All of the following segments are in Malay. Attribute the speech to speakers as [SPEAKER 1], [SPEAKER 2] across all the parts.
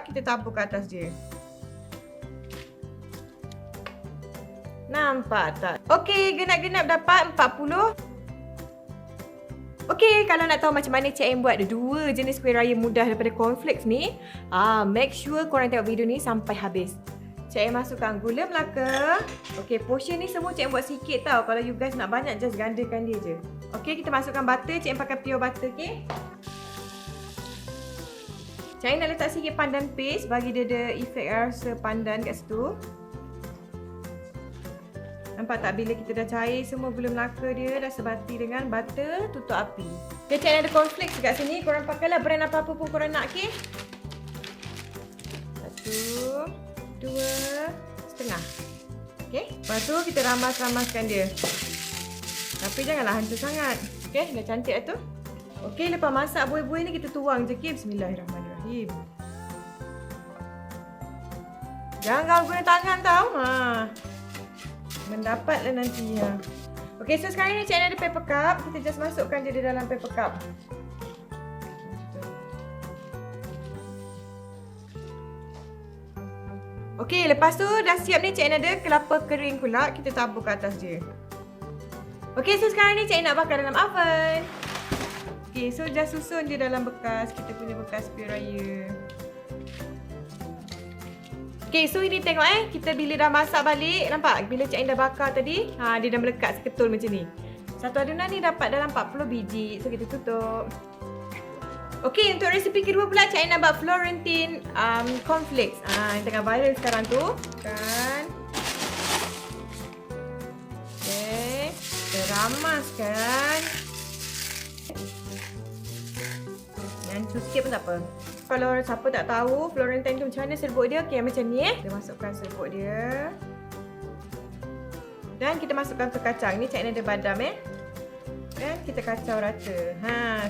[SPEAKER 1] kita tabur ke atas je. Nampak tak? Okey, genap-genap dapat 40. Okey, kalau nak tahu macam mana Cik Ain buat ada 2 jenis kuih raya mudah daripada cornflakes ni, make sure korang tengok video ni sampai habis. Cik Ain masukkan gula Melaka. Okey, portion ni semua Cik Ain buat sikit tau. Kalau you guys nak banyak, just gandakan dia je. Okey, kita masukkan butter. Cik Ain pakai pure butter, okey? Cik Ain nak letak sikit pandan paste bagi dia ada efek rasa pandan kat situ. Nampak tak bila kita dah cair semua gula Melaka dia dah sebati dengan butter, tutup api. Okay, Cik Ain ada cornflakes kat sini. Korang pakailah brand apa-apa pun korang nak, okey? 1, 2,5. Okey, lepas tu kita ramas-ramaskan dia. Tapi janganlah hancur sangat. Okey, dah cantik dah tu. Okey, lepas masak buih-buih ni kita tuang je, okey? Bismillahirrahmanirrahim. Jangan kau guna tangan tau. Mendapatlah nanti ya. Okey, so sekarang ni Cik Ain ada paper cup. Kita just masukkan je di dalam paper cup. Okey, lepas tu dah siap ni Cik Ain ada kelapa kering pula. Kita tabur ke atas je. Okey, so sekarang ni Cik Ain nak bakar dalam oven. Okey, so just susun je dalam bekas. Kita punya bekas kuih raya. Okay, so ini tengok kita bila dah masak balik, nampak? Bila Cik Ain dah bakar tadi, dia dah melekat seketul macam ni. Satu adunan ni dapat dalam 40 biji. So, kita tutup. Okay, untuk resepi kedua pula, Cik Ain nak buat Florentine Cornflakes. Yang tengah viral sekarang tu. Kan. Okay, kita ramaskan. Hancur sikit pun tak apa. Kalau siapa tak tahu Florentine tu macam mana serbuk dia, okey macam ni Kita masukkan serbuk dia. Dan kita masukkan ke kacang. Ni Cik Ain ada badam Dan kita kacau rata.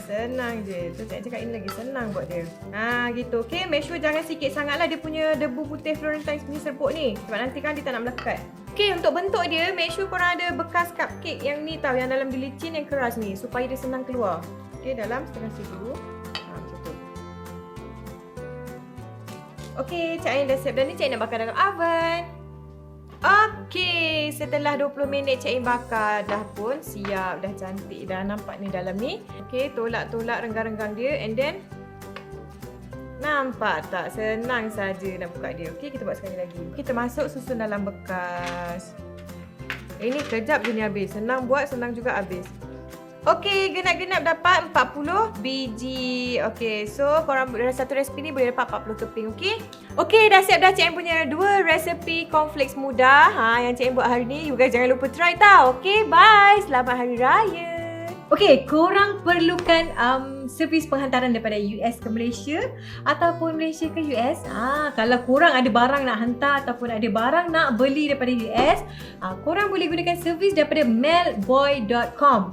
[SPEAKER 1] Senang je. Tu Cik Ain cakap ini lagi senang buat dia. Gitu. Okey, make sure jangan sikit sangatlah dia punya debu putih Florentine punya serbuk ni. Sebab nanti kan dia tak nak melekat. Okey, untuk bentuk dia, make sure korang ada bekas cupcake yang ni tau, yang dalam dilicin yang keras ni supaya dia senang keluar. Okey, dalam setengah sidu. Okey, Cik Ain dah siap dah ni. Cik Ain nak bakar dalam oven. Okey, setelah 20 minit Cik Ain bakar, dah pun siap, dah cantik. Dah nampak ni dalam ni. Okey, tolak-tolak renggang-renggang dia and then nampak tak? Senang saja nak buka dia. Okey, kita buat sekali lagi. Kita masuk susun dalam bekas. Ini kejap je ni habis. Senang buat, senang juga habis. Okey, genap-genap dapat 40 biji. Okey, so korang dalam satu resepi ni boleh dapat 40 keping, okey? Okey, dah siap dah Cik Ain punya 2 resepi cornflakes mudah. Yang Cik Ain buat hari ni. You guys jangan lupa try tau. Okey, bye. Selamat Hari Raya. Okey, korang perlukan servis penghantaran daripada US ke Malaysia ataupun Malaysia ke US. Kalau korang ada barang nak hantar ataupun ada barang nak beli daripada US, korang boleh gunakan servis daripada mailboy.com.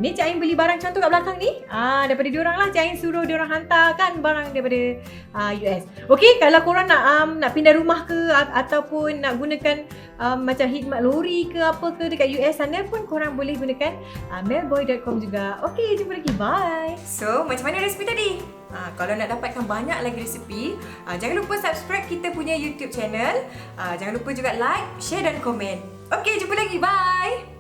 [SPEAKER 1] Ni Cik Ain beli barang contoh kat belakang ni. Daripada diorang lah. Cik Ain suruh diorang hantarkan barang daripada US. Okey, kalau korang nak pindah rumah ke ataupun nak gunakan macam khidmat lori ke apa ke dekat US sana pun korang boleh gunakan mailboy.com juga. Okey, jumpa lagi. Bye. So, macam mana resepi tadi? Kalau nak dapatkan banyak lagi resepi, jangan lupa subscribe kita punya YouTube channel. Jangan lupa juga like, share dan komen. Okey, jumpa lagi. Bye.